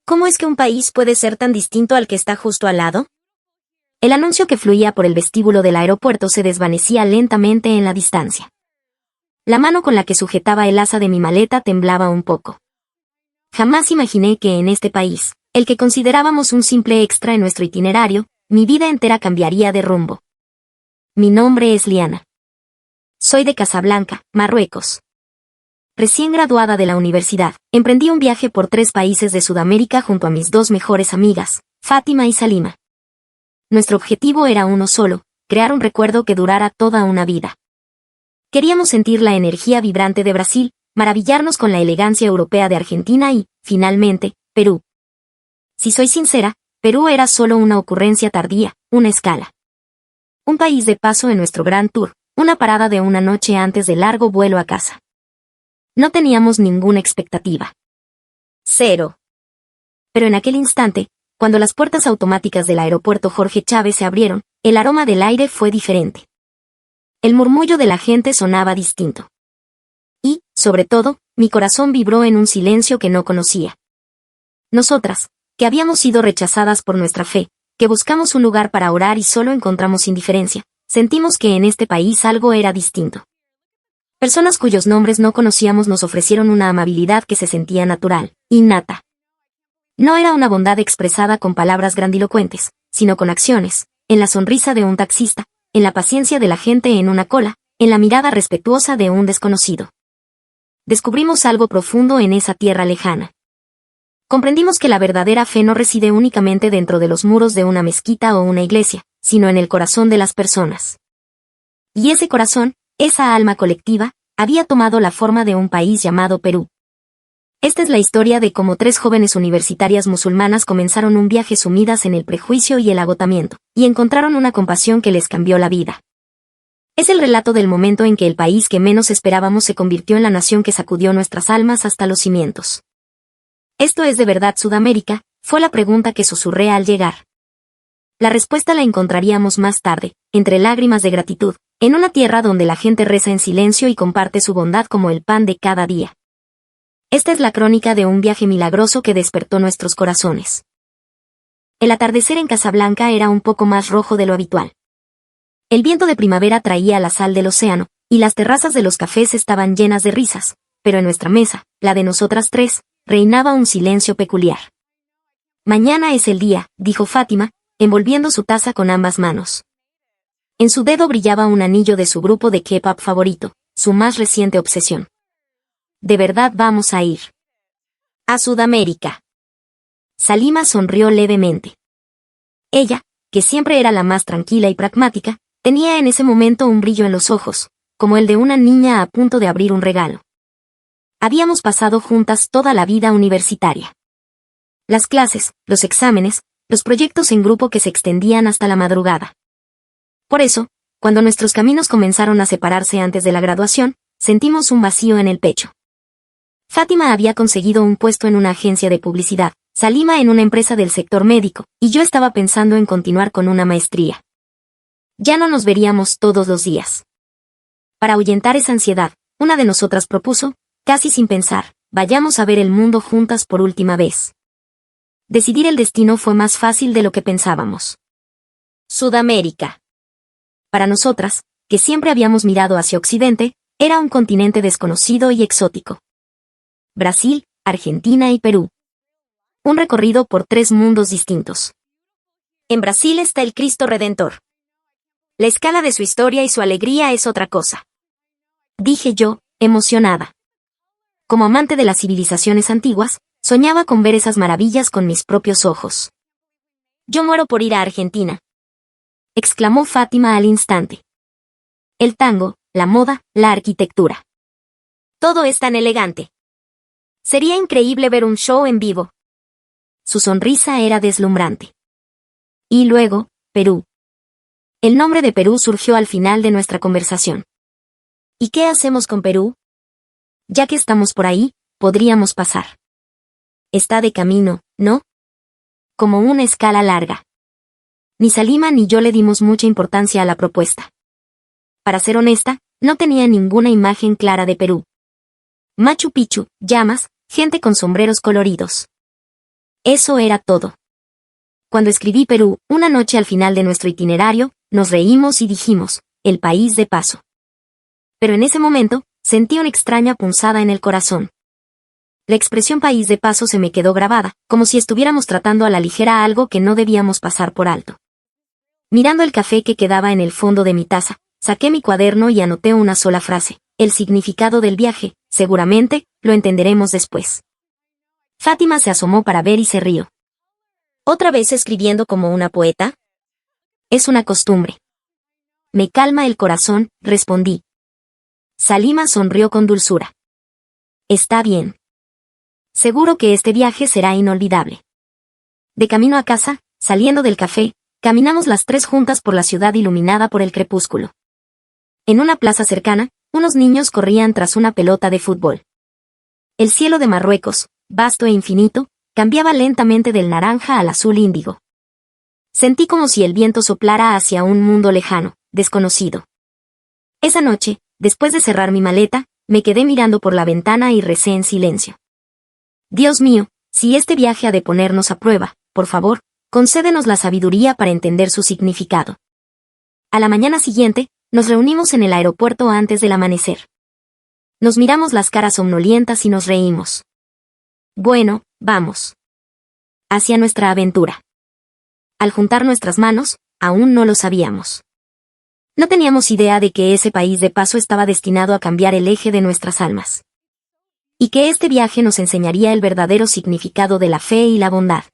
¿Cómo es que un país puede ser tan distinto al que está justo al lado? El anuncio que fluía por el vestíbulo del aeropuerto se desvanecía lentamente en la distancia. La mano con la que sujetaba el asa de mi maleta temblaba un poco. Jamás imaginé que en este país, el que considerábamos un simple extra en nuestro itinerario, mi vida entera cambiaría de rumbo. Mi nombre es Liana. Soy de Casablanca, Marruecos. Recién graduada de la universidad, emprendí un viaje por 3 países de Sudamérica junto a mis 2 mejores amigas, Fátima y Salima. Nuestro objetivo era uno solo, crear un recuerdo que durara toda una vida. Queríamos sentir la energía vibrante de Brasil, maravillarnos con la elegancia europea de Argentina y, finalmente, Perú. Si soy sincera, Perú era solo una ocurrencia tardía, una escala. Un país de paso en nuestro gran tour, una parada de una noche antes del largo vuelo a casa. No teníamos ninguna expectativa. Cero. Pero en aquel instante, cuando las puertas automáticas del aeropuerto Jorge Chávez se abrieron, el aroma del aire fue diferente. El murmullo de la gente sonaba distinto. Y, sobre todo, mi corazón vibró en un silencio que no conocía. Nosotras, que habíamos sido rechazadas por nuestra fe, que buscamos un lugar para orar y solo encontramos indiferencia, sentimos que en este país algo era distinto. Personas cuyos nombres no conocíamos nos ofrecieron una amabilidad que se sentía natural, innata. No era una bondad expresada con palabras grandilocuentes, sino con acciones, en la sonrisa de un taxista, en la paciencia de la gente en una cola, en la mirada respetuosa de un desconocido. Descubrimos algo profundo en esa tierra lejana. Comprendimos que la verdadera fe no reside únicamente dentro de los muros de una mezquita o una iglesia, sino en el corazón de las personas. Y ese corazón, esa alma colectiva, había tomado la forma de un país llamado Perú. Esta es la historia de cómo 3 jóvenes universitarias musulmanas comenzaron un viaje sumidas en el prejuicio y el agotamiento, y encontraron una compasión que les cambió la vida. Es el relato del momento en que el país que menos esperábamos se convirtió en la nación que sacudió nuestras almas hasta los cimientos. ¿Esto es de verdad Sudamérica?, fue la pregunta que susurré al llegar. La respuesta la encontraríamos más tarde, entre lágrimas de gratitud, en una tierra donde la gente reza en silencio y comparte su bondad como el pan de cada día. Esta es la crónica de un viaje milagroso que despertó nuestros corazones. El atardecer en Casablanca era un poco más rojo de lo habitual. El viento de primavera traía la sal del océano, y las terrazas de los cafés estaban llenas de risas, pero en nuestra mesa, la de nosotras 3, reinaba un silencio peculiar. Mañana es el día, dijo Fátima, envolviendo su taza con ambas manos. En su dedo brillaba un anillo de su grupo de K-pop favorito, su más reciente obsesión. ¿De verdad vamos a ir a Sudamérica? Salima sonrió levemente. Ella, que siempre era la más tranquila y pragmática, tenía en ese momento un brillo en los ojos, como el de una niña a punto de abrir un regalo. Habíamos pasado juntas toda la vida universitaria. Las clases, los exámenes, los proyectos en grupo que se extendían hasta la madrugada. Por eso, cuando nuestros caminos comenzaron a separarse antes de la graduación, sentimos un vacío en el pecho. Fátima había conseguido un puesto en una agencia de publicidad, Salima en una empresa del sector médico, y yo estaba pensando en continuar con una maestría. Ya no nos veríamos todos los días. Para ahuyentar esa ansiedad, una de nosotras propuso, casi sin pensar, vayamos a ver el mundo juntas por última vez. Decidir el destino fue más fácil de lo que pensábamos. Sudamérica. Para nosotras, que siempre habíamos mirado hacia Occidente, era un continente desconocido y exótico. Brasil, Argentina y Perú. Un recorrido por 3 mundos distintos. En Brasil está el Cristo Redentor. La escala de su historia y su alegría es otra cosa. Dije yo, emocionada. Como amante de las civilizaciones antiguas, soñaba con ver esas maravillas con mis propios ojos. Yo muero por ir a Argentina, exclamó Fátima al instante. El tango, la moda, la arquitectura. Todo es tan elegante. Sería increíble ver un show en vivo. Su sonrisa era deslumbrante. Y luego, Perú. El nombre de Perú surgió al final de nuestra conversación. ¿Y qué hacemos con Perú? Ya que estamos por ahí, podríamos pasar. Está de camino, ¿no? Como una escala larga. Ni Salima ni yo le dimos mucha importancia a la propuesta. Para ser honesta, no tenía ninguna imagen clara de Perú. Machu Picchu, llamas, gente con sombreros coloridos. Eso era todo. Cuando escribí Perú, una noche al final de nuestro itinerario, nos reímos y dijimos, el país de paso. Pero en ese momento, sentí una extraña punzada en el corazón. La expresión país de paso se me quedó grabada, como si estuviéramos tratando a la ligera algo que no debíamos pasar por alto. Mirando el café que quedaba en el fondo de mi taza, saqué mi cuaderno y anoté una sola frase, el significado del viaje, seguramente, lo entenderemos después. Fátima se asomó para ver y se rió. ¿Otra vez escribiendo como una poeta? Es una costumbre. Me calma el corazón, respondí. Salima sonrió con dulzura. Está bien. Seguro que este viaje será inolvidable. De camino a casa, saliendo del café, caminamos las tres juntas por la ciudad iluminada por el crepúsculo. En una plaza cercana, unos niños corrían tras una pelota de fútbol. El cielo de Marruecos, vasto e infinito, cambiaba lentamente del naranja al azul índigo. Sentí como si el viento soplara hacia un mundo lejano, desconocido. Esa noche, después de cerrar mi maleta, me quedé mirando por la ventana y recé en silencio. Dios mío, si este viaje ha de ponernos a prueba, por favor, concédenos la sabiduría para entender su significado. A la mañana siguiente, nos reunimos en el aeropuerto antes del amanecer. Nos miramos las caras somnolientas y nos reímos. Bueno, vamos. Hacia nuestra aventura. Al juntar nuestras manos, aún no lo sabíamos. No teníamos idea de que ese país de paso estaba destinado a cambiar el eje de nuestras almas. Y que este viaje nos enseñaría el verdadero significado de la fe y la bondad.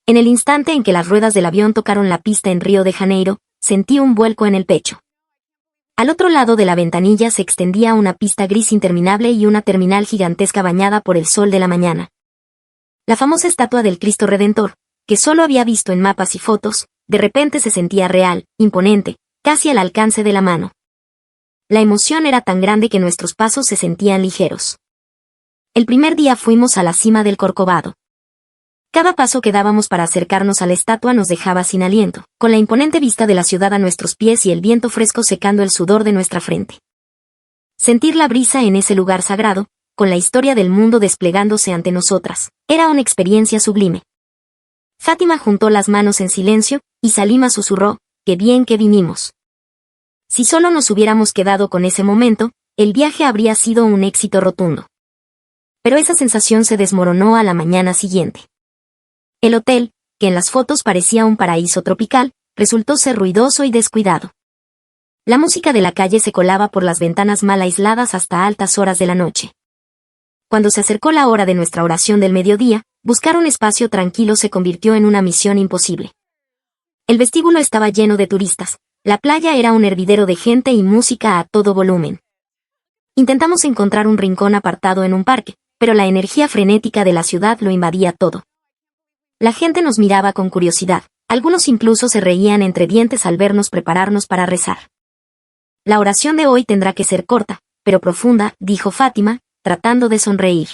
En el instante en que las ruedas del avión tocaron la pista en Río de Janeiro, sentí un vuelco en el pecho. Al otro lado de la ventanilla se extendía una pista gris interminable y una terminal gigantesca bañada por el sol de la mañana. La famosa estatua del Cristo Redentor, que solo había visto en mapas y fotos, de repente se sentía real, imponente, casi al alcance de la mano. La emoción era tan grande que nuestros pasos se sentían ligeros. El primer día fuimos a la cima del Corcovado. Cada paso que dábamos para acercarnos a la estatua nos dejaba sin aliento, con la imponente vista de la ciudad a nuestros pies y el viento fresco secando el sudor de nuestra frente. Sentir la brisa en ese lugar sagrado, con la historia del mundo desplegándose ante nosotras, era una experiencia sublime. Fátima juntó las manos en silencio, y Salima susurró, «Qué bien que vinimos». Si solo nos hubiéramos quedado con ese momento, el viaje habría sido un éxito rotundo. Pero esa sensación se desmoronó a la mañana siguiente. El hotel, que en las fotos parecía un paraíso tropical, resultó ser ruidoso y descuidado. La música de la calle se colaba por las ventanas mal aisladas hasta altas horas de la noche. Cuando se acercó la hora de nuestra oración del mediodía, buscar un espacio tranquilo se convirtió en una misión imposible. El vestíbulo estaba lleno de turistas, la playa era un hervidero de gente y música a todo volumen. Intentamos encontrar un rincón apartado en un parque, pero la energía frenética de la ciudad lo invadía todo. La gente nos miraba con curiosidad, algunos incluso se reían entre dientes al vernos prepararnos para rezar. La oración de hoy tendrá que ser corta, pero profunda, dijo Fátima, tratando de sonreír.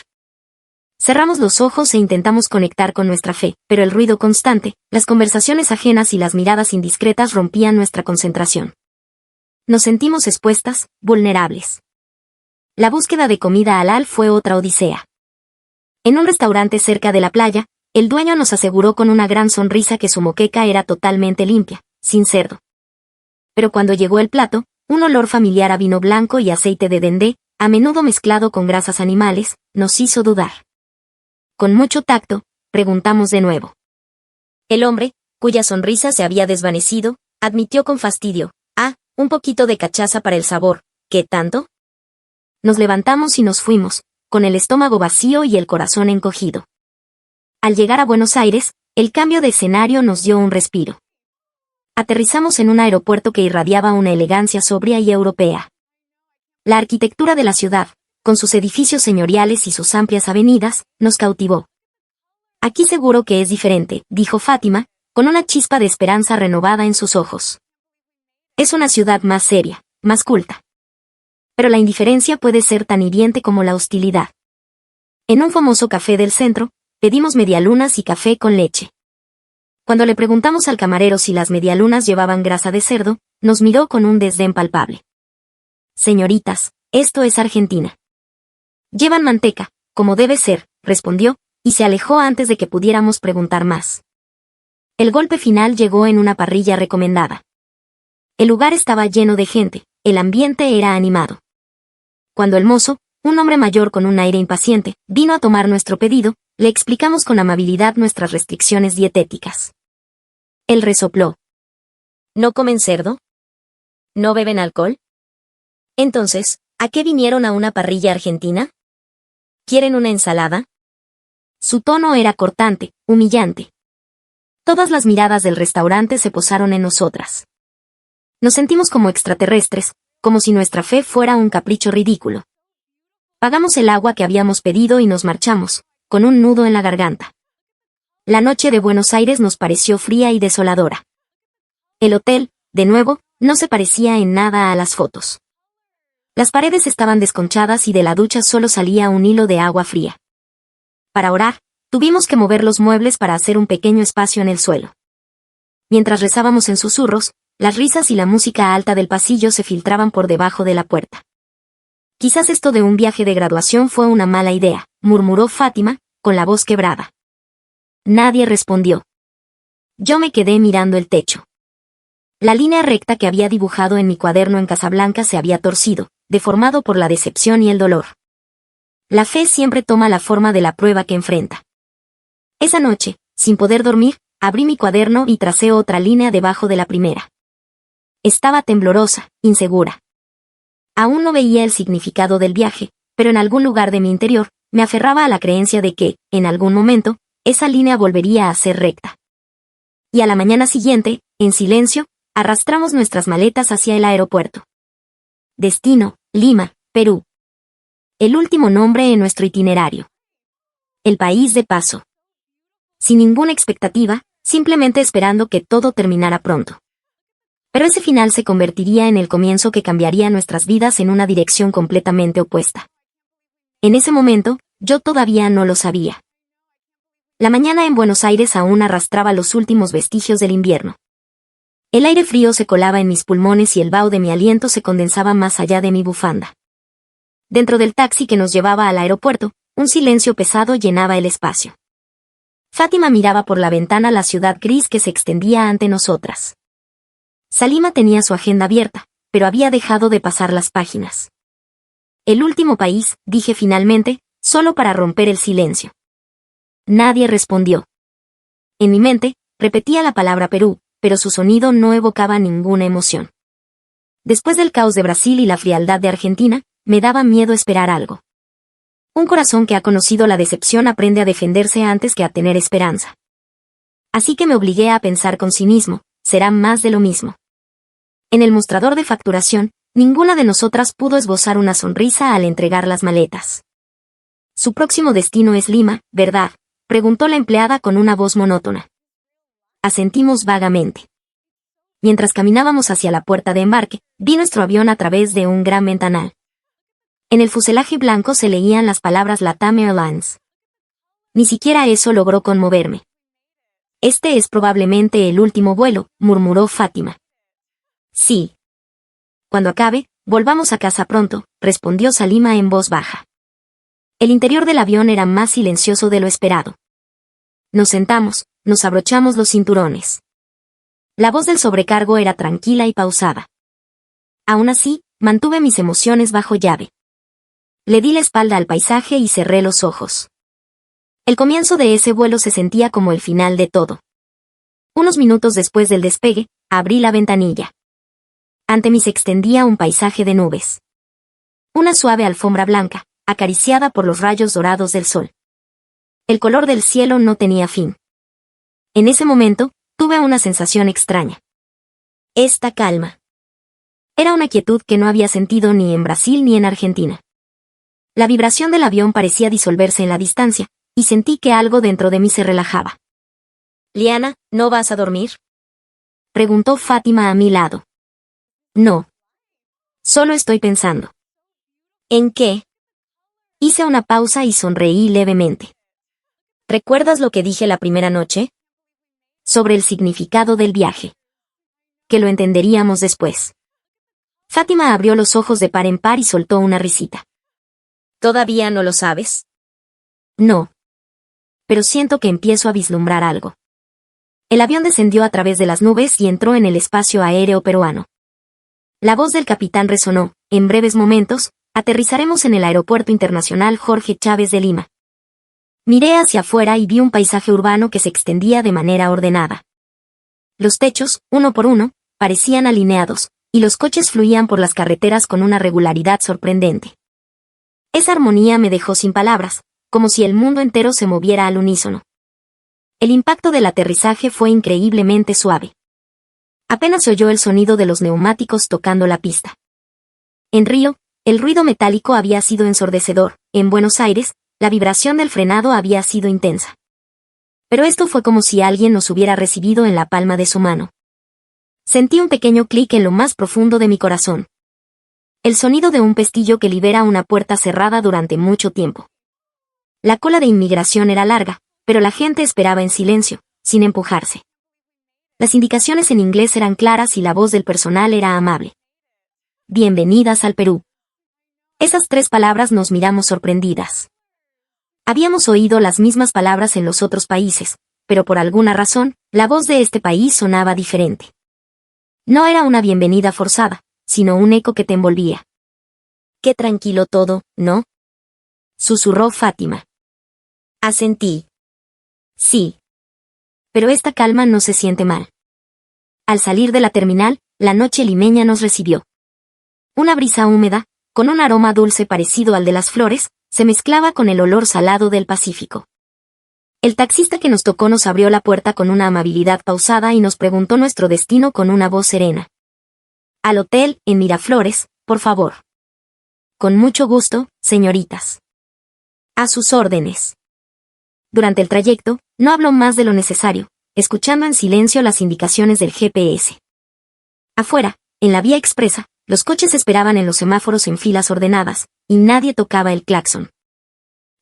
Cerramos los ojos e intentamos conectar con nuestra fe, pero el ruido constante, las conversaciones ajenas y las miradas indiscretas rompían nuestra concentración. Nos sentimos expuestas, vulnerables. La búsqueda de comida halal fue otra odisea. En un restaurante cerca de la playa, el dueño nos aseguró con una gran sonrisa que su moqueca era totalmente limpia, sin cerdo. Pero cuando llegó el plato, un olor familiar a vino blanco y aceite de dendé, a menudo mezclado con grasas animales, nos hizo dudar. Con mucho tacto, preguntamos de nuevo. El hombre, cuya sonrisa se había desvanecido, admitió con fastidio, un poquito de cachaza para el sabor, ¿qué tanto? Nos levantamos y nos fuimos, con el estómago vacío y el corazón encogido. Al llegar a Buenos Aires, el cambio de escenario nos dio un respiro. Aterrizamos en un aeropuerto que irradiaba una elegancia sobria y europea. La arquitectura de la ciudad, con sus edificios señoriales y sus amplias avenidas, nos cautivó. Aquí seguro que es diferente, dijo Fátima, con una chispa de esperanza renovada en sus ojos. Es una ciudad más seria, más culta. Pero la indiferencia puede ser tan hiriente como la hostilidad. En un famoso café del centro, pedimos medialunas y café con leche. Cuando le preguntamos al camarero si las medialunas llevaban grasa de cerdo, nos miró con un desdén palpable. Señoritas, esto es Argentina. Llevan manteca, como debe ser, respondió, y se alejó antes de que pudiéramos preguntar más. El golpe final llegó en una parrilla recomendada. El lugar estaba lleno de gente, el ambiente era animado. Cuando el mozo, un hombre mayor con un aire impaciente, vino a tomar nuestro pedido, le explicamos con amabilidad nuestras restricciones dietéticas. Él resopló. ¿No comen cerdo? ¿No beben alcohol? Entonces, ¿a qué vinieron a una parrilla argentina? ¿Quieren una ensalada? Su tono era cortante, humillante. Todas las miradas del restaurante se posaron en nosotras. Nos sentimos como extraterrestres, como si nuestra fe fuera un capricho ridículo. Pagamos el agua que habíamos pedido y nos marchamos, con un nudo en la garganta. La noche de Buenos Aires nos pareció fría y desoladora. El hotel, de nuevo, no se parecía en nada a las fotos. Las paredes estaban desconchadas y de la ducha solo salía un hilo de agua fría. Para orar, tuvimos que mover los muebles para hacer un pequeño espacio en el suelo. Mientras rezábamos en susurros, las risas y la música alta del pasillo se filtraban por debajo de la puerta. Quizás esto de un viaje de graduación fue una mala idea, murmuró Fátima, con la voz quebrada. Nadie respondió. Yo me quedé mirando el techo. La línea recta que había dibujado en mi cuaderno en Casablanca se había torcido, deformado por la decepción y el dolor. La fe siempre toma la forma de la prueba que enfrenta. Esa noche, sin poder dormir, abrí mi cuaderno y tracé otra línea debajo de la primera. Estaba temblorosa, insegura. Aún no veía el significado del viaje, pero en algún lugar de mi interior, me aferraba a la creencia de que, en algún momento, esa línea volvería a ser recta. Y a la mañana siguiente, en silencio, arrastramos nuestras maletas hacia el aeropuerto. Destino, Lima, Perú. El último nombre en nuestro itinerario. El país de paso. Sin ninguna expectativa, simplemente esperando que todo terminara pronto. Pero ese final se convertiría en el comienzo que cambiaría nuestras vidas en una dirección completamente opuesta. En ese momento, yo todavía no lo sabía. La mañana en Buenos Aires aún arrastraba los últimos vestigios del invierno. El aire frío se colaba en mis pulmones y el vaho de mi aliento se condensaba más allá de mi bufanda. Dentro del taxi que nos llevaba al aeropuerto, un silencio pesado llenaba el espacio. Fátima miraba por la ventana la ciudad gris que se extendía ante nosotras. Salima tenía su agenda abierta, pero había dejado de pasar las páginas. El último país, dije finalmente, solo para romper el silencio. Nadie respondió. En mi mente, repetía la palabra Perú, pero su sonido no evocaba ninguna emoción. Después del caos de Brasil y la frialdad de Argentina, me daba miedo esperar algo. Un corazón que ha conocido la decepción aprende a defenderse antes que a tener esperanza. Así que me obligué a pensar con sí mismo, será más de lo mismo. En el mostrador de facturación, ninguna de nosotras pudo esbozar una sonrisa al entregar las maletas. Su próximo destino es Lima, ¿verdad?, preguntó la empleada con una voz monótona. Asentimos vagamente. Mientras caminábamos hacia la puerta de embarque, vi nuestro avión a través de un gran ventanal. En el fuselaje blanco se leían las palabras LATAM Airlines. Ni siquiera eso logró conmoverme. Este es probablemente el último vuelo, murmuró Fátima. Sí. Cuando acabe, volvamos a casa pronto, respondió Salima en voz baja. El interior del avión era más silencioso de lo esperado. Nos sentamos, nos abrochamos los cinturones. La voz del sobrecargo era tranquila y pausada. Aún así, mantuve mis emociones bajo llave. Le di la espalda al paisaje y cerré los ojos. El comienzo de ese vuelo se sentía como el final de todo. Unos minutos después del despegue, abrí la ventanilla. Ante mí se extendía un paisaje de nubes. Una suave alfombra blanca, acariciada por los rayos dorados del sol. El color del cielo no tenía fin. En ese momento, tuve una sensación extraña. Esta calma. Era una quietud que no había sentido ni en Brasil ni en Argentina. La vibración del avión parecía disolverse en la distancia, y sentí que algo dentro de mí se relajaba. «Liana, ¿no vas a dormir?», preguntó Fátima a mi lado. No. Solo estoy pensando. ¿En qué? Hice una pausa y sonreí levemente. ¿Recuerdas lo que dije la primera noche? Sobre el significado del viaje. Que lo entenderíamos después. Fátima abrió los ojos de par en par y soltó una risita. ¿Todavía no lo sabes? No. pero siento que empiezo a vislumbrar algo. El avión descendió a través de las nubes y entró en el espacio aéreo peruano. La voz del capitán resonó: en breves momentos, aterrizaremos en el Aeropuerto Internacional Jorge Chávez de Lima. Miré hacia afuera y vi un paisaje urbano que se extendía de manera ordenada. Los techos, uno por uno, parecían alineados, y los coches fluían por las carreteras con una regularidad sorprendente. Esa armonía me dejó sin palabras, como si el mundo entero se moviera al unísono. El impacto del aterrizaje fue increíblemente suave. Apenas se oyó el sonido de los neumáticos tocando la pista. En Río, el ruido metálico había sido ensordecedor; en Buenos Aires, la vibración del frenado había sido intensa. Pero esto fue como si alguien nos hubiera recibido en la palma de su mano. Sentí un pequeño clic en lo más profundo de mi corazón. El sonido de un pestillo que libera una puerta cerrada durante mucho tiempo. La cola de inmigración era larga, pero la gente esperaba en silencio, sin empujarse. Las indicaciones en inglés eran claras y la voz del personal era amable. Bienvenidas al Perú. Esas 3 palabras nos miramos sorprendidas. Habíamos oído las mismas palabras en los otros países, pero por alguna razón, la voz de este país sonaba diferente. No era una bienvenida forzada, sino un eco que te envolvía. Qué tranquilo todo, ¿no?, susurró Fátima. Asentí. Sí. Pero esta calma no se siente mal. Al salir de la terminal, la noche limeña nos recibió. Una brisa húmeda, con un aroma dulce parecido al de las flores, se mezclaba con el olor salado del Pacífico. El taxista que nos tocó nos abrió la puerta con una amabilidad pausada y nos preguntó nuestro destino con una voz serena. Al hotel, en Miraflores, por favor. Con mucho gusto, señoritas. A sus órdenes. Durante el trayecto, no habló más de lo necesario, escuchando en silencio las indicaciones del GPS. Afuera, en la vía expresa, los coches esperaban en los semáforos en filas ordenadas, y nadie tocaba el claxon.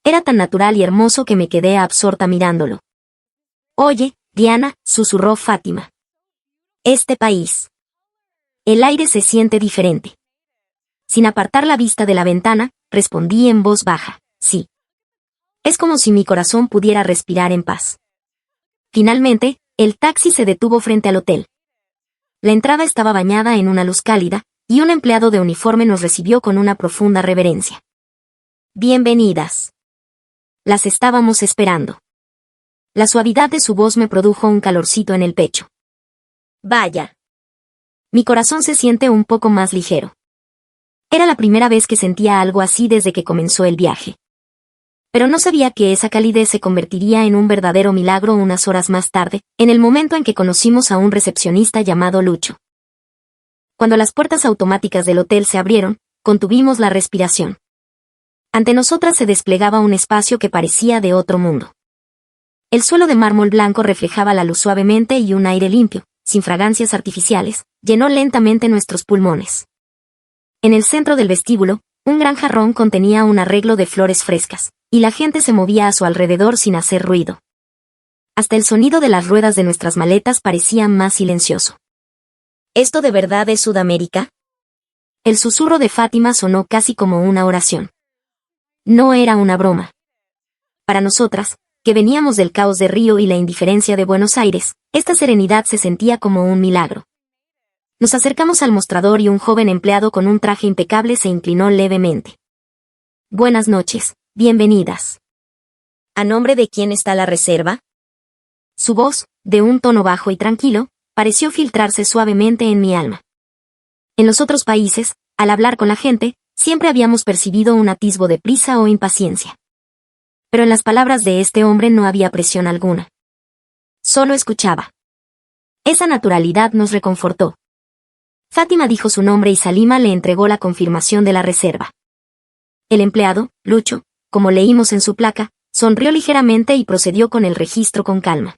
Era tan natural y hermoso que me quedé absorta mirándolo. Oye, Diana, susurró Fátima. Este país. El aire se siente diferente. Sin apartar la vista de la ventana, respondí en voz baja: sí. Es como si mi corazón pudiera respirar en paz. Finalmente, el taxi se detuvo frente al hotel. La entrada estaba bañada en una luz cálida, y un empleado de uniforme nos recibió con una profunda reverencia. Bienvenidas. Las estábamos esperando. La suavidad de su voz me produjo un calorcito en el pecho. Vaya. Mi corazón se siente un poco más ligero. Era la primera vez que sentía algo así desde que comenzó el viaje. Pero no sabía que esa calidez se convertiría en un verdadero milagro unas horas más tarde, en el momento en que conocimos a un recepcionista llamado Lucho. Cuando las puertas automáticas del hotel se abrieron, contuvimos la respiración. Ante nosotras se desplegaba un espacio que parecía de otro mundo. El suelo de mármol blanco reflejaba la luz suavemente y un aire limpio, sin fragancias artificiales, llenó lentamente nuestros pulmones. En el centro del vestíbulo, un gran jarrón contenía un arreglo de flores frescas, y la gente se movía a su alrededor sin hacer ruido. Hasta el sonido de las ruedas de nuestras maletas parecía más silencioso. ¿Esto de verdad es Sudamérica? El susurro de Fátima sonó casi como una oración. No era una broma. Para nosotras, que veníamos del caos de Río y la indiferencia de Buenos Aires, esta serenidad se sentía como un milagro. Nos acercamos al mostrador y un joven empleado con un traje impecable se inclinó levemente. Buenas noches, bienvenidas. ¿A nombre de quién está la reserva? Su voz, de un tono bajo y tranquilo, pareció filtrarse suavemente en mi alma. En los otros países, al hablar con la gente, siempre habíamos percibido un atisbo de prisa o impaciencia. Pero en las palabras de este hombre no había presión alguna. Solo escuchaba. Esa naturalidad nos reconfortó. Fátima dijo su nombre y Salima le entregó la confirmación de la reserva. El empleado, Lucho, como leímos en su placa, sonrió ligeramente y procedió con el registro con calma.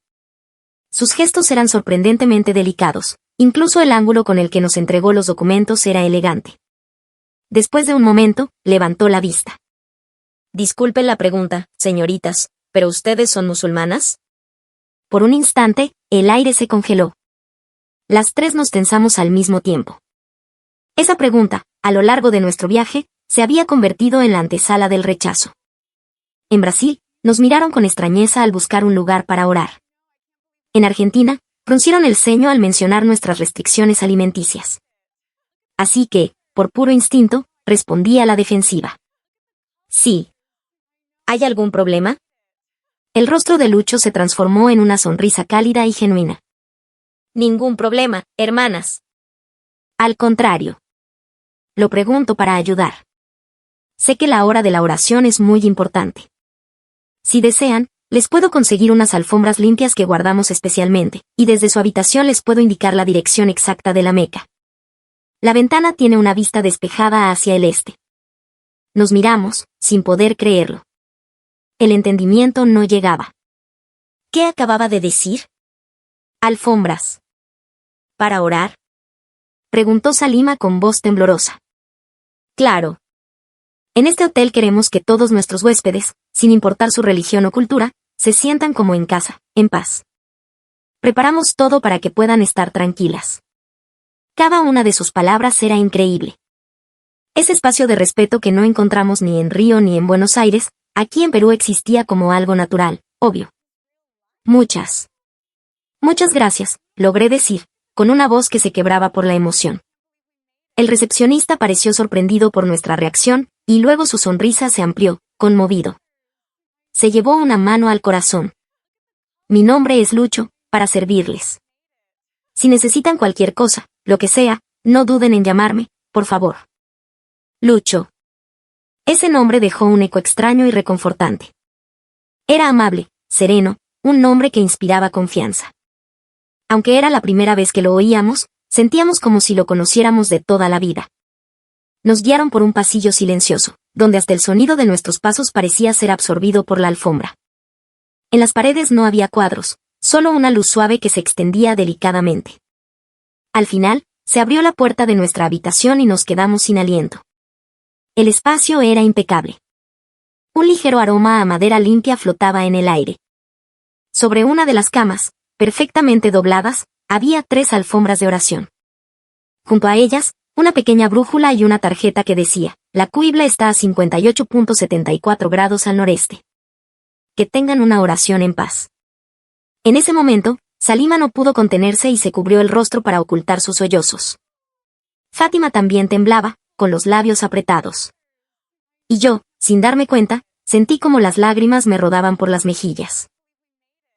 Sus gestos eran sorprendentemente delicados, incluso el ángulo con el que nos entregó los documentos era elegante. Después de un momento, levantó la vista. Disculpen la pregunta, señoritas, ¿pero ustedes son musulmanas? Por un instante, el aire se congeló. Las 3 nos tensamos al mismo tiempo. Esa pregunta, a lo largo de nuestro viaje, se había convertido en la antesala del rechazo. En Brasil, nos miraron con extrañeza al buscar un lugar para orar. En Argentina, fruncieron el ceño al mencionar nuestras restricciones alimenticias. Así que, por puro instinto, respondí a la defensiva. Sí. ¿Hay algún problema? El rostro de Lucho se transformó en una sonrisa cálida y genuina. Ningún problema, hermanas. Al contrario. Lo pregunto para ayudar. Sé que la hora de la oración es muy importante. Si desean, les puedo conseguir unas alfombras limpias que guardamos especialmente, y desde su habitación les puedo indicar la dirección exacta de la Meca. La ventana tiene una vista despejada hacia el este. Nos miramos, sin poder creerlo. El entendimiento no llegaba. ¿Qué acababa de decir? Alfombras. ¿Para orar? Preguntó Salima con voz temblorosa. Claro. En este hotel queremos que todos nuestros huéspedes, sin importar su religión o cultura, se sientan como en casa, en paz. Preparamos todo para que puedan estar tranquilas. Cada una de sus palabras era increíble. Ese espacio de respeto que no encontramos ni en Río ni en Buenos Aires, aquí en Perú existía como algo natural, obvio. Muchas gracias, logré decir, con una voz que se quebraba por la emoción. El recepcionista pareció sorprendido por nuestra reacción, y luego su sonrisa se amplió, conmovido. Se llevó una mano al corazón. Mi nombre es Lucho, para servirles. Si necesitan cualquier cosa, lo que sea, no duden en llamarme, por favor. Lucho. Ese nombre dejó un eco extraño y reconfortante. Era amable, sereno, un nombre que inspiraba confianza. Aunque era la primera vez que lo oíamos, sentíamos como si lo conociéramos de toda la vida. Nos guiaron por un pasillo silencioso, donde hasta el sonido de nuestros pasos parecía ser absorbido por la alfombra. En las paredes no había cuadros, solo una luz suave que se extendía delicadamente. Al final, se abrió la puerta de nuestra habitación y nos quedamos sin aliento. El espacio era impecable. Un ligero aroma a madera limpia flotaba en el aire. Sobre una de las camas, perfectamente dobladas, había 3 alfombras de oración. Junto a ellas, una pequeña brújula y una tarjeta que decía, la Qibla está a 58.74 grados al noreste. Que tengan una oración en paz. En ese momento, Salima no pudo contenerse y se cubrió el rostro para ocultar sus sollozos. Fátima también temblaba, con los labios apretados. Y yo, sin darme cuenta, sentí como las lágrimas me rodaban por las mejillas.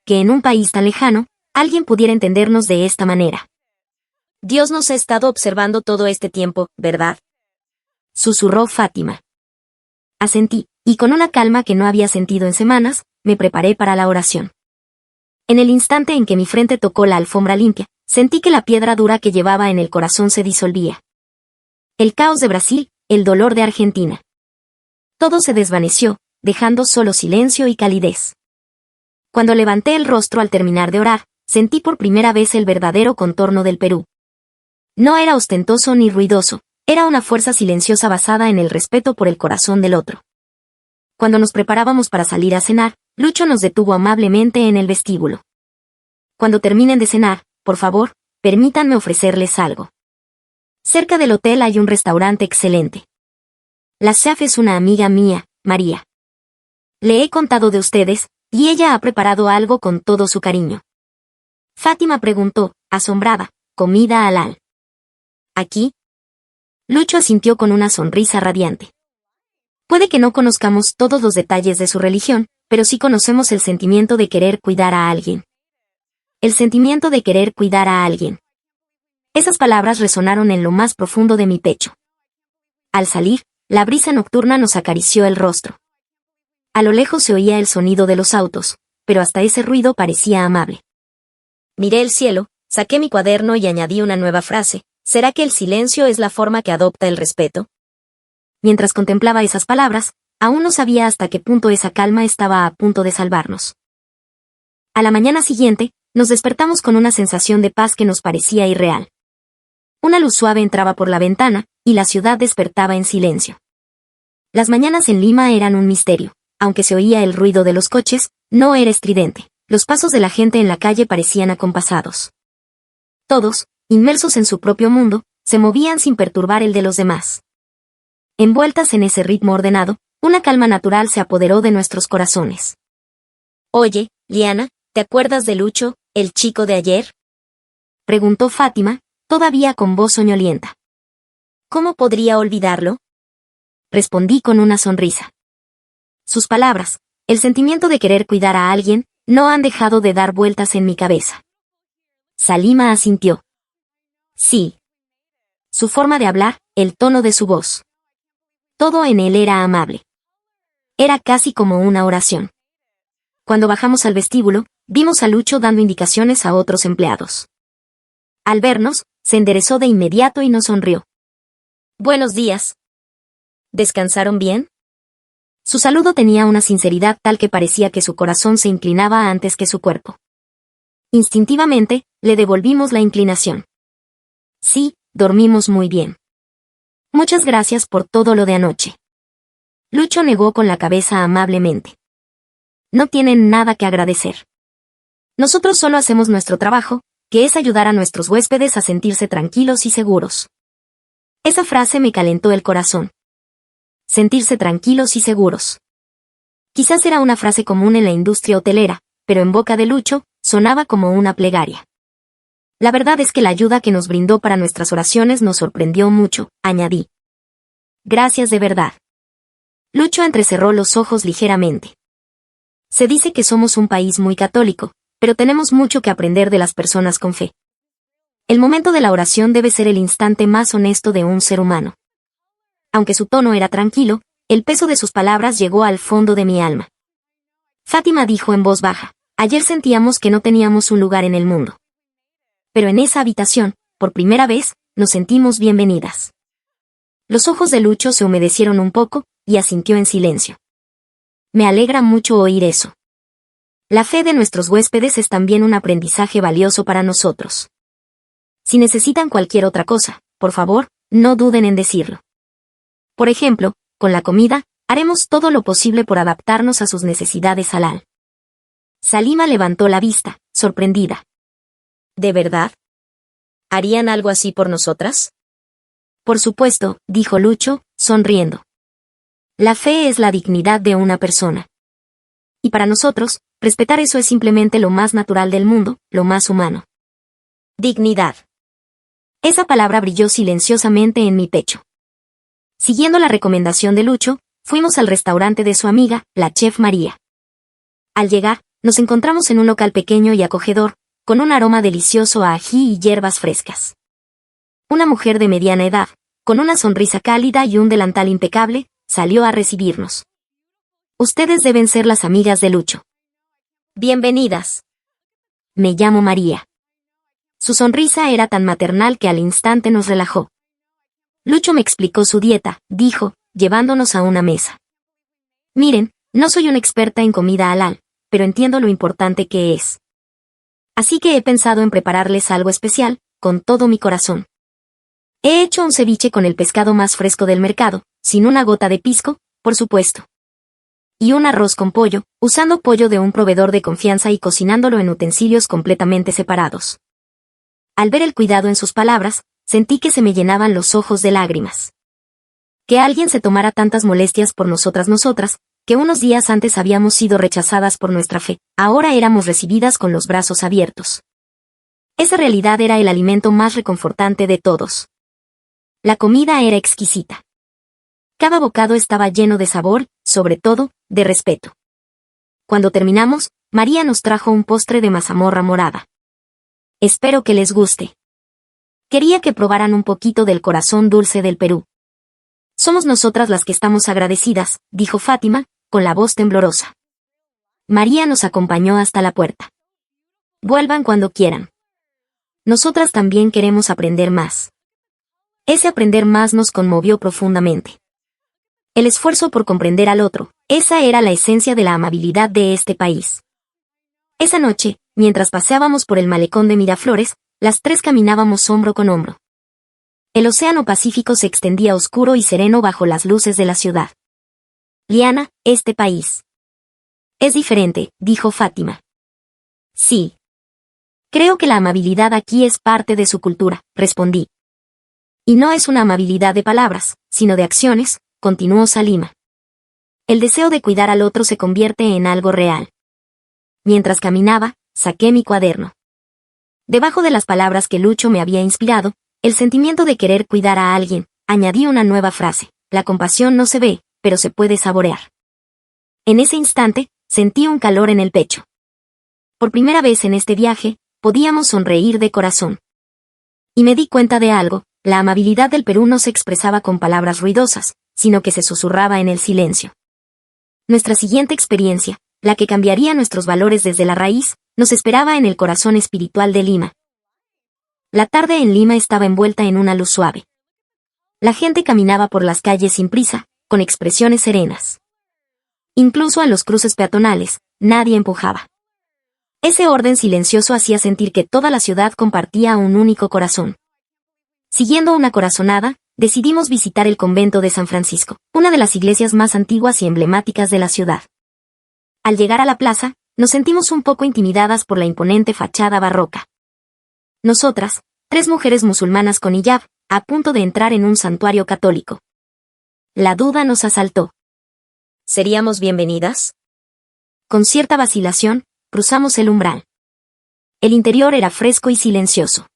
Que en un país tan lejano, alguien pudiera entendernos de esta manera. Dios nos ha estado observando todo este tiempo, ¿verdad? Susurró Fátima. Asentí, y con una calma que no había sentido en semanas, me preparé para la oración. En el instante en que mi frente tocó la alfombra limpia, sentí que la piedra dura que llevaba en el corazón se disolvía. El caos de Brasil, el dolor de Argentina. Todo se desvaneció, dejando solo silencio y calidez. Cuando levanté el rostro al terminar de orar, sentí por primera vez el verdadero contorno del Perú. No era ostentoso ni ruidoso, era una fuerza silenciosa basada en el respeto por el corazón del otro. Cuando nos preparábamos para salir a cenar, Lucho nos detuvo amablemente en el vestíbulo. Cuando terminen de cenar, por favor, permítanme ofrecerles algo. Cerca del hotel hay un restaurante excelente. La chef es una amiga mía, María. Le he contado de ustedes, y ella ha preparado algo con todo su cariño. Fátima preguntó, asombrada, comida halal. ¿Aquí? Lucho asintió con una sonrisa radiante. Puede que no conozcamos todos los detalles de su religión, pero sí conocemos el sentimiento de querer cuidar a alguien. El sentimiento de querer cuidar a alguien. Esas palabras resonaron en lo más profundo de mi pecho. Al salir, la brisa nocturna nos acarició el rostro. A lo lejos se oía el sonido de los autos, pero hasta ese ruido parecía amable. Miré el cielo, saqué mi cuaderno y añadí una nueva frase. ¿Será que el silencio es la forma que adopta el respeto? Mientras contemplaba esas palabras, aún no sabía hasta qué punto esa calma estaba a punto de salvarnos. A la mañana siguiente, nos despertamos con una sensación de paz que nos parecía irreal. Una luz suave entraba por la ventana, y la ciudad despertaba en silencio. Las mañanas en Lima eran un misterio. Aunque se oía el ruido de los coches, no era estridente. Los pasos de la gente en la calle parecían acompasados. Todos, inmersos en su propio mundo, se movían sin perturbar el de los demás. Envueltas en ese ritmo ordenado, una calma natural se apoderó de nuestros corazones. Oye, Liana, ¿te acuerdas de Lucho, el chico de ayer? Preguntó Fátima, todavía con voz soñolienta. ¿Cómo podría olvidarlo? Respondí con una sonrisa. Sus palabras, el sentimiento de querer cuidar a alguien, no han dejado de dar vueltas en mi cabeza. Salima asintió. Sí. Su forma de hablar, el tono de su voz. Todo en él era amable. Era casi como una oración. Cuando bajamos al vestíbulo, vimos a Lucho dando indicaciones a otros empleados. Al vernos, se enderezó de inmediato y nos sonrió. Buenos días. ¿Descansaron bien? Su saludo tenía una sinceridad tal que parecía que su corazón se inclinaba antes que su cuerpo. Instintivamente, le devolvimos la inclinación. Sí, dormimos muy bien. Muchas gracias por todo lo de anoche. Lucho negó con la cabeza amablemente. No tienen nada que agradecer. Nosotros solo hacemos nuestro trabajo, que es ayudar a nuestros huéspedes a sentirse tranquilos y seguros. Esa frase me calentó el corazón. Sentirse tranquilos y seguros. Quizás era una frase común en la industria hotelera, pero en boca de Lucho, sonaba como una plegaria. La verdad es que la ayuda que nos brindó para nuestras oraciones nos sorprendió mucho, añadí. Gracias de verdad. Lucho entrecerró los ojos ligeramente. Se dice que somos un país muy católico, pero tenemos mucho que aprender de las personas con fe. El momento de la oración debe ser el instante más honesto de un ser humano. Aunque su tono era tranquilo, el peso de sus palabras llegó al fondo de mi alma. Fátima dijo en voz baja, ayer sentíamos que no teníamos un lugar en el mundo. Pero en esa habitación, por primera vez, nos sentimos bienvenidas. Los ojos de Lucho se humedecieron un poco, y asintió en silencio. Me alegra mucho oír eso. La fe de nuestros huéspedes es también un aprendizaje valioso para nosotros. Si necesitan cualquier otra cosa, por favor, no duden en decirlo. Por ejemplo, con la comida, haremos todo lo posible por adaptarnos a sus necesidades halal. Salima levantó la vista, sorprendida. ¿De verdad? ¿Harían algo así por nosotras? Por supuesto, dijo Lucho, sonriendo. La fe es la dignidad de una persona. Y para nosotros, respetar eso es simplemente lo más natural del mundo, lo más humano. Dignidad. Esa palabra brilló silenciosamente en mi pecho. Siguiendo la recomendación de Lucho, fuimos al restaurante de su amiga, la chef María. Al llegar, nos encontramos en un local pequeño y acogedor, con un aroma delicioso a ají y hierbas frescas. Una mujer de mediana edad, con una sonrisa cálida y un delantal impecable, salió a recibirnos. Ustedes deben ser las amigas de Lucho. Bienvenidas. Me llamo María. Su sonrisa era tan maternal que al instante nos relajó. Lucho me explicó su dieta, dijo, llevándonos a una mesa. Miren, no soy una experta en comida halal, pero entiendo lo importante que es. Así que he pensado en prepararles algo especial, con todo mi corazón. He hecho un ceviche con el pescado más fresco del mercado, sin una gota de pisco, por supuesto. Y un arroz con pollo, usando pollo de un proveedor de confianza y cocinándolo en utensilios completamente separados. Al ver el cuidado en sus palabras, sentí que se me llenaban los ojos de lágrimas. Que alguien se tomara tantas molestias por nosotras, que unos días antes habíamos sido rechazadas por nuestra fe, ahora éramos recibidas con los brazos abiertos. Esa realidad era el alimento más reconfortante de todos. La comida era exquisita. Cada bocado estaba lleno de sabor, sobre todo, de respeto. Cuando terminamos, María nos trajo un postre de mazamorra morada. Espero que les guste. Quería que probaran un poquito del corazón dulce del Perú. Somos nosotras las que estamos agradecidas, dijo Fátima, con la voz temblorosa. María nos acompañó hasta la puerta. Vuelvan cuando quieran. Nosotras también queremos aprender más. Ese aprender más nos conmovió profundamente. El esfuerzo por comprender al otro, esa era la esencia de la amabilidad de este país. Esa noche, mientras paseábamos por el malecón de Miraflores, las tres caminábamos hombro con hombro. El océano Pacífico se extendía oscuro y sereno bajo las luces de la ciudad. Liana, este país es diferente, dijo Fátima. Sí. Creo que la amabilidad aquí es parte de su cultura, respondí. Y no es una amabilidad de palabras, sino de acciones, continuó Salima. El deseo de cuidar al otro se convierte en algo real. mientras caminaba, saqué mi cuaderno. Debajo de las palabras que Lucho me había inspirado, el sentimiento de querer cuidar a alguien, añadí una nueva frase: la compasión no se ve, pero se puede saborear. En ese instante, sentí un calor en el pecho. Por primera vez en este viaje, podíamos sonreír de corazón. Y me di cuenta de algo: la amabilidad del Perú no se expresaba con palabras ruidosas, sino que se susurraba en el silencio. Nuestra siguiente experiencia, la que cambiaría nuestros valores desde la raíz, nos esperaba en el corazón espiritual de Lima. La tarde en Lima estaba envuelta en una luz suave. La gente caminaba por las calles sin prisa, con expresiones serenas. Incluso en los cruces peatonales, nadie empujaba. Ese orden silencioso hacía sentir que toda la ciudad compartía un único corazón. Siguiendo una corazonada, decidimos visitar el convento de San Francisco, una de las iglesias más antiguas y emblemáticas de la ciudad. Al llegar a la plaza, nos sentimos un poco intimidadas por la imponente fachada barroca. Nosotras, 3 mujeres musulmanas con hijab, a punto de entrar en un santuario católico. La duda nos asaltó. ¿Seríamos bienvenidas? Con cierta vacilación, cruzamos el umbral. El interior era fresco y silencioso.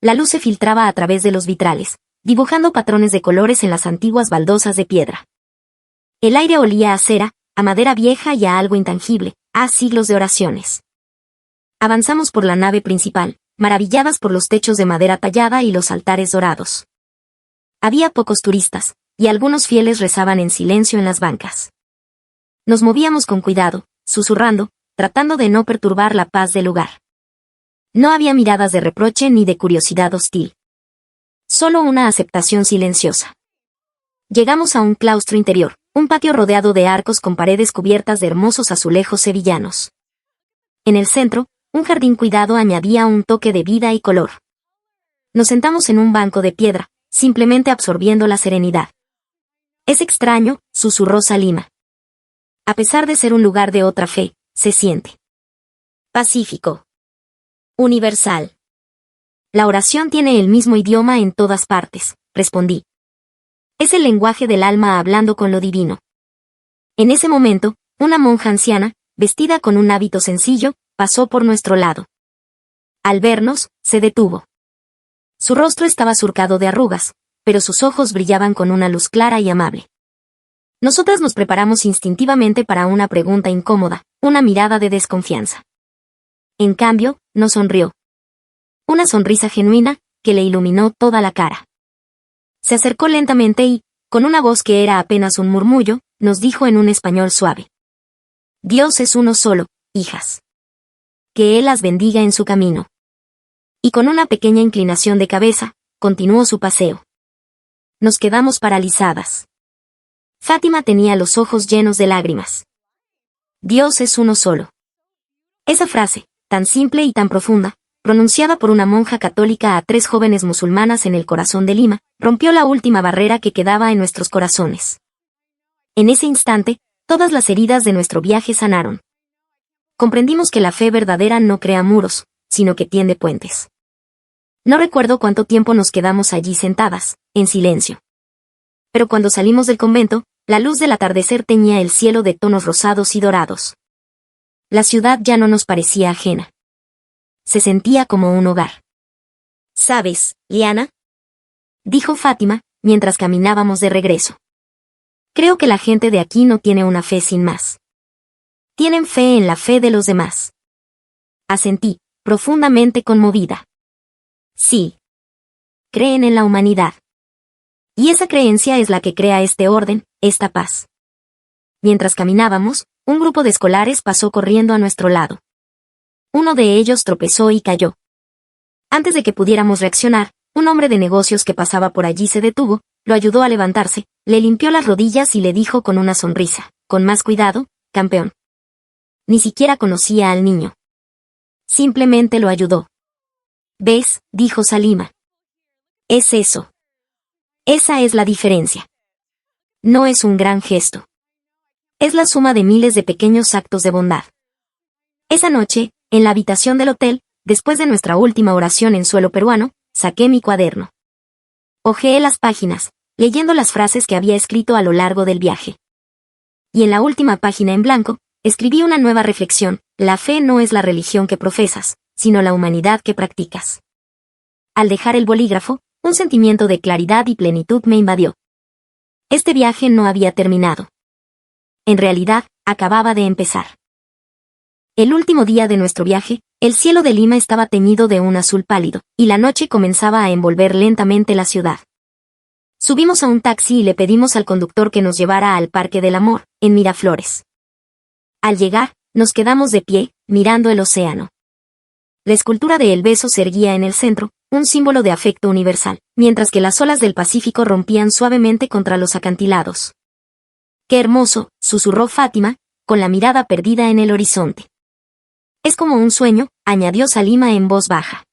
La luz se filtraba a través de los vitrales, dibujando patrones de colores en las antiguas baldosas de piedra. El aire olía a cera, a madera vieja y a algo intangible, a siglos de oraciones. Avanzamos por la nave principal, maravilladas por los techos de madera tallada y los altares dorados. Había pocos turistas, y algunos fieles rezaban en silencio en las bancas. Nos movíamos con cuidado, susurrando, tratando de no perturbar la paz del lugar. No había miradas de reproche ni de curiosidad hostil. Solo una aceptación silenciosa. Llegamos a un claustro interior, un patio rodeado de arcos con paredes cubiertas de hermosos azulejos sevillanos. En el centro, un jardín cuidado añadía un toque de vida y color. Nos sentamos en un banco de piedra, simplemente absorbiendo la serenidad. Es extraño, susurró Salima. A pesar de ser un lugar de otra fe, se siente pacífico. Universal. La oración tiene el mismo idioma en todas partes, respondí. Es el lenguaje del alma hablando con lo divino. En ese momento, una monja anciana, vestida con un hábito sencillo, pasó por nuestro lado. Al vernos, se detuvo. Su rostro estaba surcado de arrugas, pero sus ojos brillaban con una luz clara y amable. Nosotras nos preparamos instintivamente para una pregunta incómoda, una mirada de desconfianza. En cambio, nos sonrió. Una sonrisa genuina, que le iluminó toda la cara. Se acercó lentamente y, con una voz que era apenas un murmullo, nos dijo en un español suave: Dios es uno solo, hijas. Que Él las bendiga en su camino. Y con una pequeña inclinación de cabeza, continuó su paseo. Nos quedamos paralizadas. Fátima tenía los ojos llenos de lágrimas. Dios es uno solo. Esa frase, tan simple y tan profunda, pronunciada por una monja católica a 3 jóvenes musulmanas en el corazón de Lima, rompió la última barrera que quedaba en nuestros corazones. En ese instante, todas las heridas de nuestro viaje sanaron. Comprendimos que la fe verdadera no crea muros, sino que tiende puentes. No recuerdo cuánto tiempo nos quedamos allí sentadas, en silencio. Pero cuando salimos del convento, la luz del atardecer teñía el cielo de tonos rosados y dorados. La ciudad ya no nos parecía ajena. Se sentía como un hogar. ¿Sabes, Liana?, dijo Fátima, mientras caminábamos de regreso. Creo que la gente de aquí no tiene una fe sin más. Tienen fe en la fe de los demás. Asentí, profundamente conmovida. Sí. Creen en la humanidad. Y esa creencia es la que crea este orden, esta paz. Mientras caminábamos, un grupo de escolares pasó corriendo a nuestro lado. Uno de ellos tropezó y cayó. Antes de que pudiéramos reaccionar, un hombre de negocios que pasaba por allí se detuvo, lo ayudó a levantarse, le limpió las rodillas y le dijo con una sonrisa: con más cuidado, campeón. Ni siquiera conocía al niño. Simplemente lo ayudó. ¿Ves?, dijo Salima. Es eso. Esa es la diferencia. No es un gran gesto. Es la suma de miles de pequeños actos de bondad. Esa noche, en la habitación del hotel, después de nuestra última oración en suelo peruano, saqué mi cuaderno. Hojeé las páginas, leyendo las frases que había escrito a lo largo del viaje. Y en la última página en blanco, escribí una nueva reflexión: la fe no es la religión que profesas, sino la humanidad que practicas. Al dejar el bolígrafo, un sentimiento de claridad y plenitud me invadió. Este viaje no había terminado. En realidad, acababa de empezar. El último día de nuestro viaje, el cielo de Lima estaba teñido de un azul pálido, y la noche comenzaba a envolver lentamente la ciudad. Subimos a un taxi y le pedimos al conductor que nos llevara al Parque del Amor, en Miraflores. Al llegar, nos quedamos de pie, mirando el océano. La escultura de El Beso se erguía en el centro, un símbolo de afecto universal, mientras que las olas del Pacífico rompían suavemente contra los acantilados. «¡Qué hermoso!», susurró Fátima, con la mirada perdida en el horizonte. «Es como un sueño», añadió Salima en voz baja.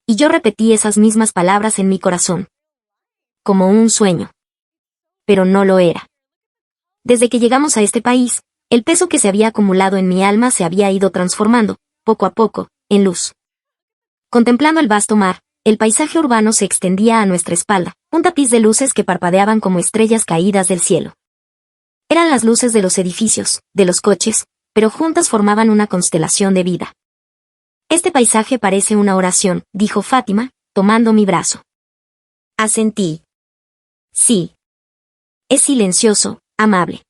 Y yo repetí esas mismas palabras en mi corazón. Como un sueño. Pero no lo era. Desde que llegamos a este país, el peso que se había acumulado en mi alma se había ido transformando, poco a poco, en luz. Contemplando el vasto mar, el paisaje urbano se extendía a nuestra espalda, un tapiz de luces que parpadeaban como estrellas caídas del cielo. Eran las luces de los edificios, de los coches, pero juntas formaban una constelación de vida. «Este paisaje parece una oración», dijo Fátima, tomando mi brazo. Asentí. Sí. Es silencioso, amable.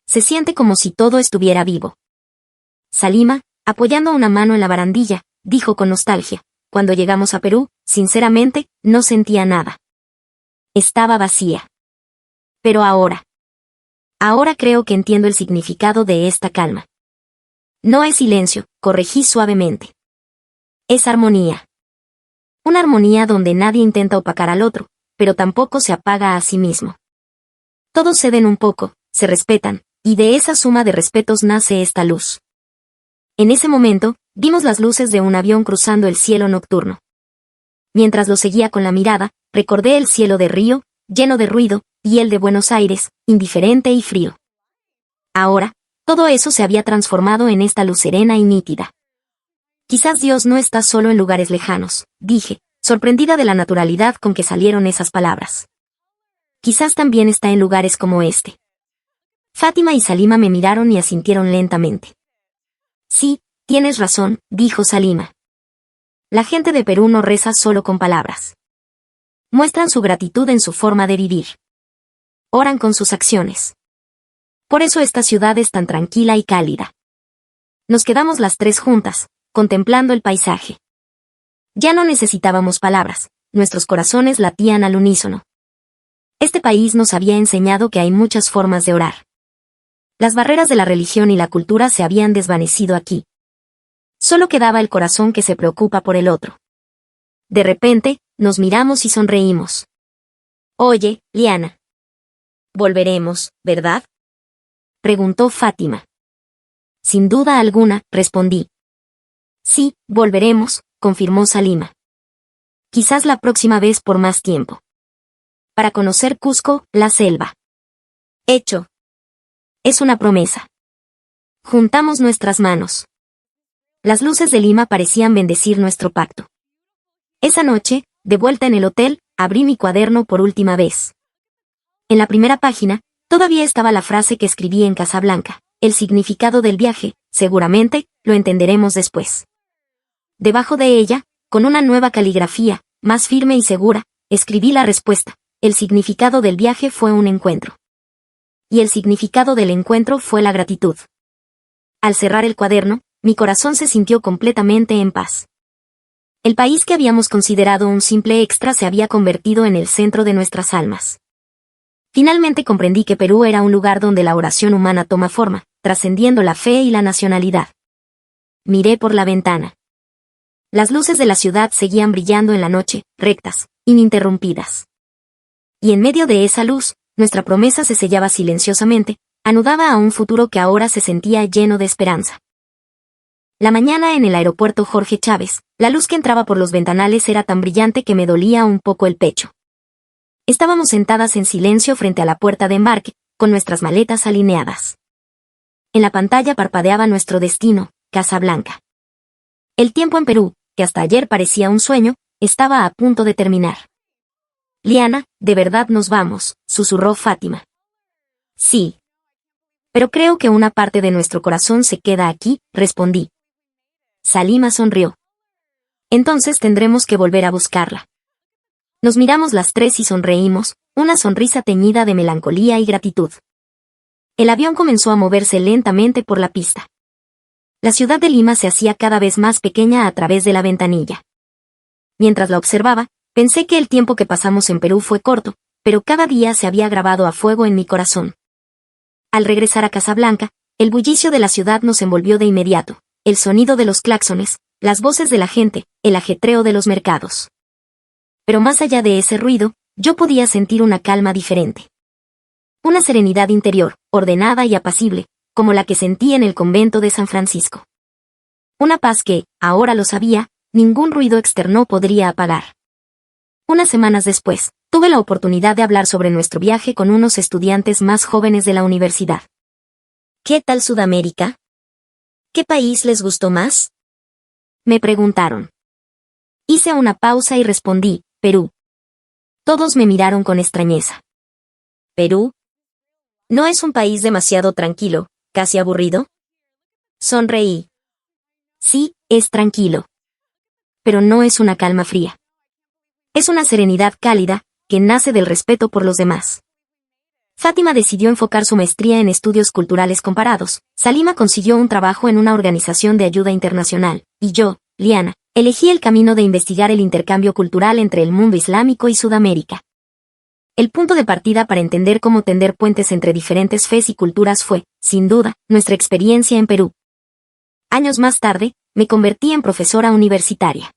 Se siente como si todo estuviera vivo. Salima, apoyando una mano en la barandilla, dijo con nostalgia: «Cuando llegamos a Perú, sinceramente, no sentía nada. Estaba vacía. Pero ahora creo que entiendo el significado de esta calma. No es silencio», corregí suavemente. «Es armonía. Una armonía donde nadie intenta opacar al otro, pero tampoco se apaga a sí mismo. Todos ceden un poco, se respetan, y de esa suma de respetos nace esta luz». En ese momento, vimos las luces de un avión cruzando el cielo nocturno. Mientras lo seguía con la mirada, recordé el cielo de Río, lleno de ruido, y el de Buenos Aires, indiferente y frío. Ahora, todo eso se había transformado en esta luz serena y nítida. «Quizás Dios no está solo en lugares lejanos», dije, sorprendida de la naturalidad con que salieron esas palabras. «Quizás también está en lugares como este». Fátima y Salima me miraron y asintieron lentamente. «Sí, tienes razón», dijo Salima. «La gente de Perú no reza solo con palabras. Muestran su gratitud en su forma de vivir. Oran con sus acciones. Por eso esta ciudad es tan tranquila y cálida». Nos quedamos las tres juntas, contemplando el paisaje. Ya no necesitábamos palabras, nuestros corazones latían al unísono. Este país nos había enseñado que hay muchas formas de orar. Las barreras de la religión y la cultura se habían desvanecido aquí. Solo quedaba el corazón que se preocupa por el otro. De repente, nos miramos y sonreímos. «Oye, Liana. Volveremos, ¿verdad?», preguntó Fátima. «Sin duda alguna», respondí. «Sí, volveremos», confirmó Salima. «Quizás la próxima vez por más tiempo. Para conocer Cusco, la selva». «Hecho. Es una promesa». Juntamos nuestras manos. Las luces de Lima parecían bendecir nuestro pacto. Esa noche, de vuelta en el hotel, abrí mi cuaderno por última vez. En la primera página, todavía estaba la frase que escribí en Casablanca: «El significado del viaje, seguramente, lo entenderemos después». Debajo de ella, con una nueva caligrafía, más firme y segura, escribí la respuesta: «El significado del viaje fue un encuentro. Y el significado del encuentro fue la gratitud». Al cerrar el cuaderno, mi corazón se sintió completamente en paz. El país que habíamos considerado un simple extra se había convertido en el centro de nuestras almas. Finalmente comprendí que Perú era un lugar donde la oración humana toma forma, trascendiendo la fe y la nacionalidad. Miré por la ventana. Las luces de la ciudad seguían brillando en la noche, rectas, ininterrumpidas. Y en medio de esa luz, nuestra promesa se sellaba silenciosamente, anudaba a un futuro que ahora se sentía lleno de esperanza. La mañana en el aeropuerto Jorge Chávez, la luz que entraba por los ventanales era tan brillante que me dolía un poco el pecho. Estábamos sentadas en silencio frente a la puerta de embarque, con nuestras maletas alineadas. En la pantalla parpadeaba nuestro destino, Casablanca. El tiempo en Perú, que hasta ayer parecía un sueño, estaba a punto de terminar. «Liana, de verdad nos vamos», susurró Fátima. «Sí. Pero creo que una parte de nuestro corazón se queda aquí, respondí. Salima sonrió. Entonces tendremos que volver a buscarla. Nos miramos las tres y sonreímos, una sonrisa teñida de melancolía y gratitud. El avión comenzó a moverse lentamente por la pista. La ciudad de Lima se hacía cada vez más pequeña a través de la ventanilla. Mientras la observaba, pensé que el tiempo que pasamos en Perú fue corto, pero cada día se había grabado a fuego en mi corazón. Al regresar a Casablanca, el bullicio de la ciudad nos envolvió de inmediato, el sonido de los claxones, las voces de la gente, el ajetreo de los mercados. Pero más allá de ese ruido, yo podía sentir una calma diferente. Una serenidad interior, ordenada y apacible, como la que sentí en el convento de San Francisco. Una paz que, ahora lo sabía, ningún ruido externo podría apagar. Unas semanas después, tuve la oportunidad de hablar sobre nuestro viaje con unos estudiantes más jóvenes de la universidad. ¿Qué tal Sudamérica? ¿Qué país les gustó más? Me preguntaron. Hice una pausa y respondí, Perú. Todos me miraron con extrañeza. ¿Perú? ¿No es un país demasiado tranquilo, casi aburrido? Sonreí. Sí, es tranquilo. Pero no es una calma fría. Es una serenidad cálida, que nace del respeto por los demás. Fátima decidió enfocar su maestría en estudios culturales comparados, Salima consiguió un trabajo en una organización de ayuda internacional, y yo, Liana, elegí el camino de investigar el intercambio cultural entre el mundo islámico y Sudamérica. El punto de partida para entender cómo tender puentes entre diferentes fes y culturas fue, sin duda, nuestra experiencia en Perú. Años más tarde, me convertí en profesora universitaria.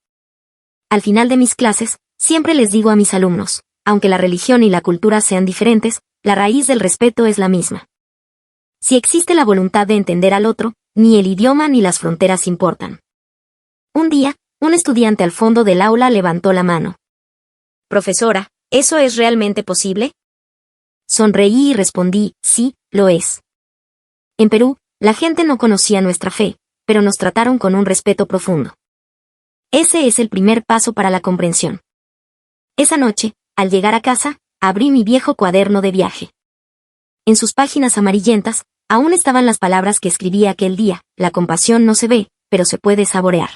Al final de mis clases, siempre les digo a mis alumnos, aunque la religión y la cultura sean diferentes, la raíz del respeto es la misma. Si existe la voluntad de entender al otro, ni el idioma ni las fronteras importan. Un día, un estudiante al fondo del aula levantó la mano. Profesora, ¿eso es realmente posible? Sonreí y respondí, sí, lo es. En Perú, la gente no conocía nuestra fe, pero nos trataron con un respeto profundo. Ese es el primer paso para la comprensión. Esa noche, al llegar a casa, abrí mi viejo cuaderno de viaje. En sus páginas amarillentas, aún estaban las palabras que escribí aquel día, la compasión no se ve, pero se puede saborear.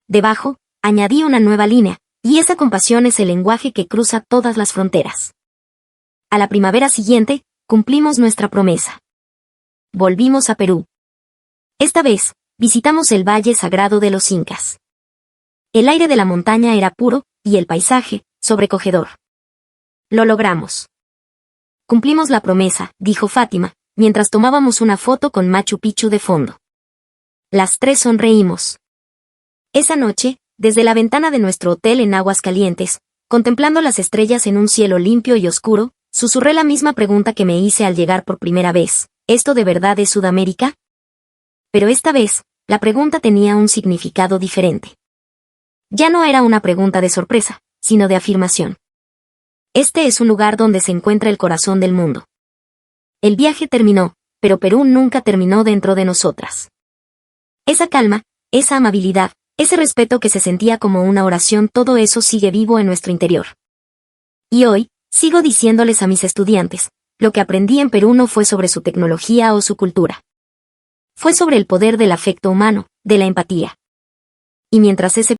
Debajo, añadí una nueva línea, y esa compasión es el lenguaje que cruza todas las fronteras. A la primavera siguiente, cumplimos nuestra promesa. Volvimos a Perú. Esta vez, visitamos el Valle Sagrado de los Incas. El aire de la montaña era puro, y el paisaje, sobrecogedor. Lo logramos. Cumplimos la promesa, dijo Fátima, mientras tomábamos una foto con Machu Picchu de fondo. Las tres sonreímos. Esa noche, desde la ventana de nuestro hotel en Aguascalientes, contemplando las estrellas en un cielo limpio y oscuro, susurré la misma pregunta que me hice al llegar por primera vez, ¿esto de verdad es Sudamérica? Pero esta vez, la pregunta tenía un significado diferente. Ya no era una pregunta de sorpresa, sino de afirmación. Este es un lugar donde se encuentra el corazón del mundo. El viaje terminó, pero Perú nunca terminó dentro de nosotras. Esa calma, esa amabilidad, ese respeto que se sentía como una oración, todo eso sigue vivo en nuestro interior. Y hoy, sigo diciéndoles a mis estudiantes, lo que aprendí en Perú no fue sobre su tecnología o su cultura. Fue sobre el poder del afecto humano, de la empatía. Y mientras ese